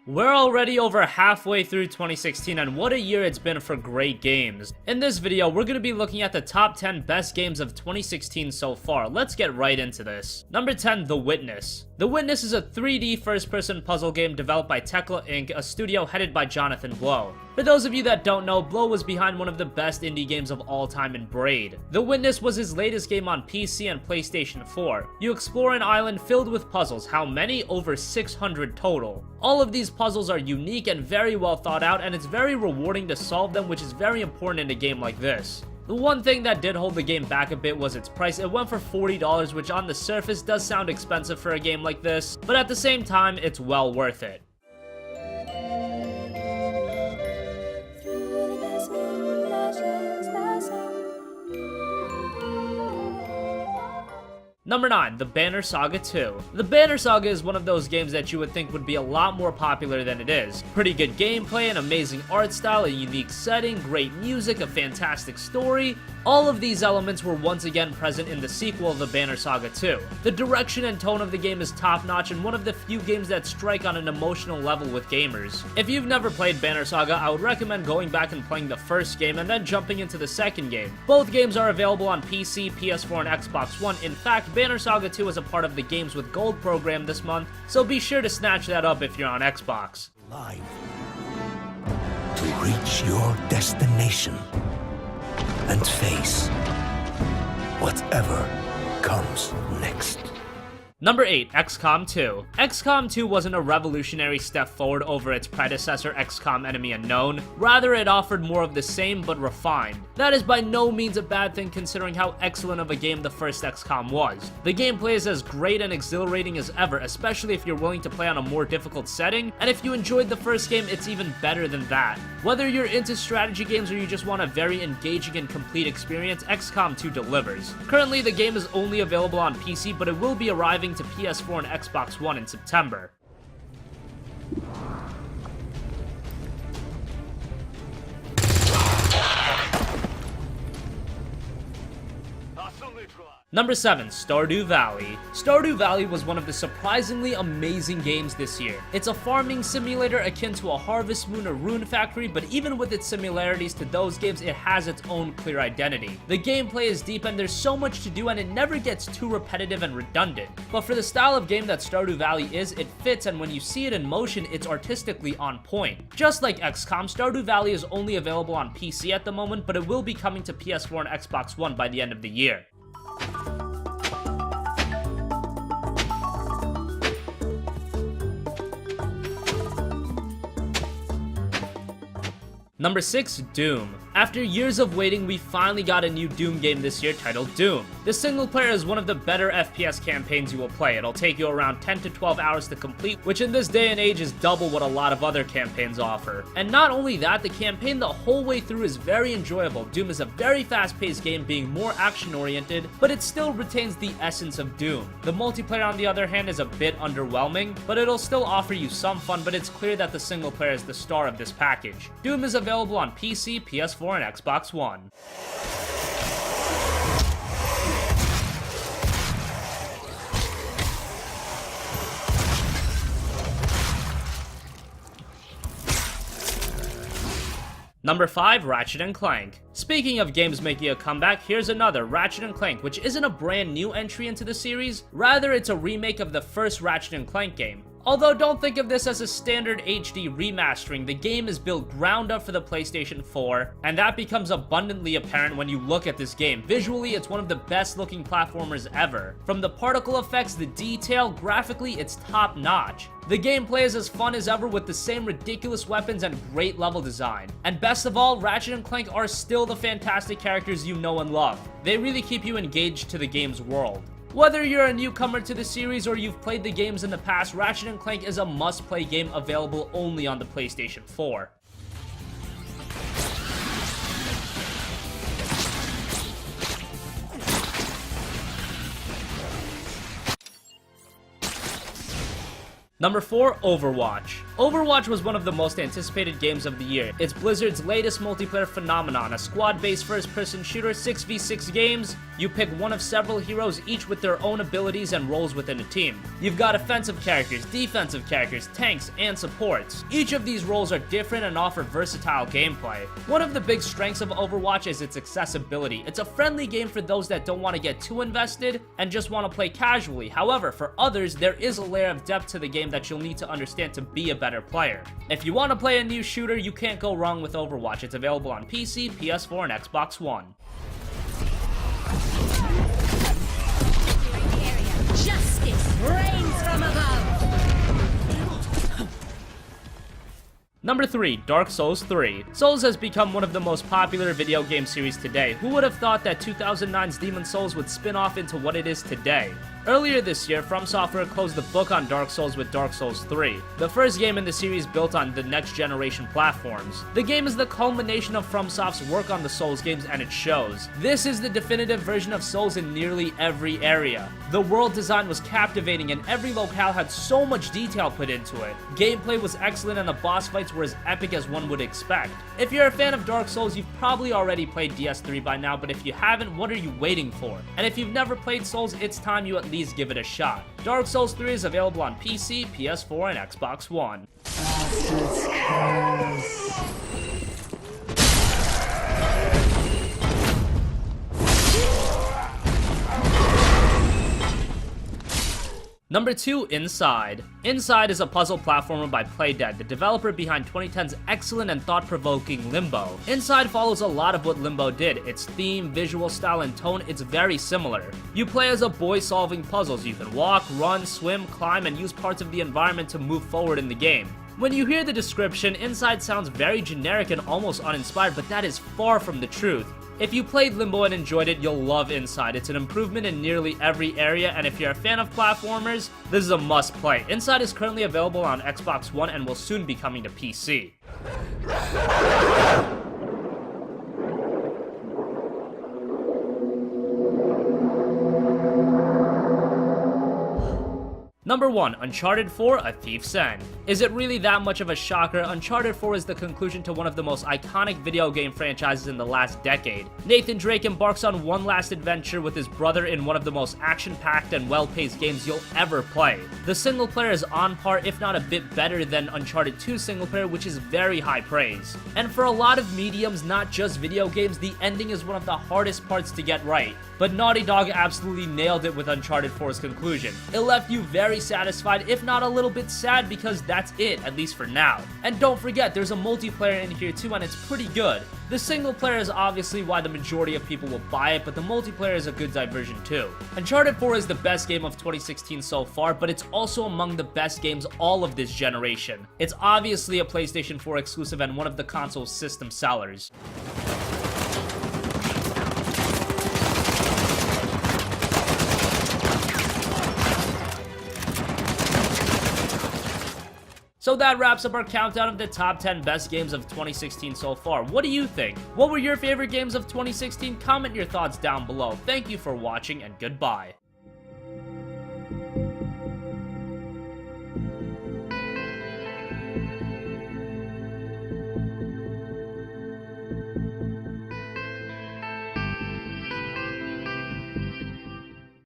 We're already over halfway through 2016 and what a year it's been for great games. In this video, we're going to be looking at the top 10 best games of 2016 so far. Let's get right into this. Number 10, The Witness. The Witness is a 3D first-person puzzle game developed by Tekla Inc., a studio headed by Jonathan Blow. For those of you that don't know, Blow was behind one of the best indie games of all time in Braid. The Witness was his latest game on PC and PlayStation 4. You explore an island filled with puzzles. How many? Over 600 total. All of these puzzles are unique and very well thought out, and it's very rewarding to solve them, which is very important in a game like this. The one thing that did hold the game back a bit was its price. It went for $40, which on the surface does sound expensive for a game like this, but at the same time, it's well worth it. Number 9, The Banner Saga 2. The Banner Saga is one of those games that you would think would be a lot more popular than it is. Pretty good gameplay, an amazing art style, a unique setting, great music, a fantastic story. All of these elements were once again present in the sequel of The Banner Saga 2. The direction and tone of the game is top-notch and one of the few games that strike on an emotional level with gamers. If you've never played Banner Saga, I would recommend going back and playing the first game and then jumping into the second game. Both games are available on PC, PS4, and Xbox One. In fact, Banner Saga 2 is a part of the Games with Gold program this month, so be sure to snatch that up if you're on Xbox. Live to reach your destination and face whatever comes next. Number 8, XCOM 2. XCOM 2 wasn't a revolutionary step forward over its predecessor XCOM Enemy Unknown, rather it offered more of the same but refined. That is by no means a bad thing considering how excellent of a game the first XCOM was. The gameplay is as great and exhilarating as ever, especially if you're willing to play on a more difficult setting, and if you enjoyed the first game, it's even better than that. Whether you're into strategy games or you just want a very engaging and complete experience, XCOM 2 delivers. Currently, the game is only available on PC, but it will be arriving to PS4 and Xbox One in September. Number 7, Stardew Valley. Stardew Valley was one of the surprisingly amazing games this year. It's a farming simulator akin to a Harvest Moon or Rune Factory, but even with its similarities to those games, it has its own clear identity. The gameplay is deep and there's so much to do and it never gets too repetitive and redundant. But for the style of game that Stardew Valley is, it fits, and when you see it in motion, it's artistically on point. Just like XCOM, Stardew Valley is only available on PC at the moment, but it will be coming to PS4 and Xbox One by the end of the year. Number 6, Doom. After years of waiting, we finally got a new Doom game this year titled Doom. The single player is one of the better FPS campaigns you will play. It'll take you around 10 to 12 hours to complete, which in this day and age is double what a lot of other campaigns offer. And not only that, the campaign the whole way through is very enjoyable. Doom is a very fast-paced game, being more action-oriented, but it still retains the essence of Doom. The multiplayer, on the other hand, is a bit underwhelming, but it'll still offer you some fun, but it's clear that the single player is the star of this package. Doom is available on PC, PS4, and Xbox One. Number 5, Ratchet & Clank. Speaking of games making a comeback, here's another, Ratchet & Clank, which isn't a brand new entry into the series, rather it's a remake of the first Ratchet & Clank game. Although don't think of this as a standard HD remastering, the game is built ground up for the PlayStation 4, and that becomes abundantly apparent when you look at this game. Visually, it's one of the best looking platformers ever. From the particle effects, the detail, graphically, it's top notch. The gameplay is as fun as ever with the same ridiculous weapons and great level design. And best of all, Ratchet & Clank are still the fantastic characters you know and love. They really keep you engaged to the game's world. Whether you're a newcomer to the series or you've played the games in the past, Ratchet & Clank is a must-play game available only on the PlayStation 4. Number 4, Overwatch. Overwatch was one of the most anticipated games of the year. It's Blizzard's latest multiplayer phenomenon, a squad-based first-person shooter, 6v6 games. You pick one of several heroes, each with their own abilities and roles within a team. You've got offensive characters, defensive characters, tanks, and supports. Each of these roles are different and offer versatile gameplay. One of the big strengths of Overwatch is its accessibility. It's a friendly game for those that don't want to get too invested and just want to play casually. However, for others, there is a layer of depth to the game that you'll need to understand to be a better player. If you want to play a new shooter, you can't go wrong with Overwatch. It's available on PC, PS4, and Xbox One. Justice reigns from above! Number 3, Dark Souls 3. Souls has become one of the most popular video game series today. Who would have thought that 2009's Demon's Souls would spin off into what it is today? Earlier this year, From Software closed the book on Dark Souls with Dark Souls 3, the first game in the series built on the next generation platforms. The game is the culmination of FromSoft's work on the Souls games, and it shows. This is the definitive version of Souls in nearly every area. The world design was captivating and every locale had so much detail put into it. Gameplay was excellent and the boss fights were as epic as one would expect. If you're a fan of Dark Souls, you've probably already played DS3 by now, but if you haven't, what are you waiting for? And if you've never played Souls, it's time you at least give it a shot. Dark Souls 3 is available on PC, PS4, and Xbox One. Number 2, Inside. Inside is a puzzle platformer by Playdead, the developer behind 2010's excellent and thought-provoking Limbo. Inside follows a lot of what Limbo did. Its theme, visual style, and tone, it's very similar. You play as a boy solving puzzles. You can walk, run, swim, climb, and use parts of the environment to move forward in the game. When you hear the description, Inside sounds very generic and almost uninspired, but that is far from the truth. If you played Limbo and enjoyed it, you'll love Inside. It's an improvement in nearly every area, and if you're a fan of platformers, this is a must-play. Inside is currently available on Xbox One and will soon be coming to PC. Number 1, Uncharted 4: A Thief's End. Is it really that much of a shocker? Uncharted 4 is the conclusion to one of the most iconic video game franchises in the last decade. Nathan Drake embarks on one last adventure with his brother in one of the most action-packed and well-paced games you'll ever play. The single player is on par, if not a bit better than Uncharted 2 single player, which is very high praise. And for a lot of mediums, not just video games, the ending is one of the hardest parts to get right. But Naughty Dog absolutely nailed it with Uncharted 4's conclusion. It left you very satisfied, if not a little bit sad, because that's it, at least for now. And don't forget, there's a multiplayer in here too, and it's pretty good. The single player is obviously why the majority of people will buy it, but the multiplayer is a good diversion too. Uncharted 4 is the best game of 2016 so far, but it's also among the best games all of this generation. It's obviously a PlayStation 4 exclusive and one of the console's system sellers. So that wraps up our countdown of the top 10 best games of 2016 so far. What do you think? What were your favorite games of 2016? Comment your thoughts down below. Thank you for watching and goodbye.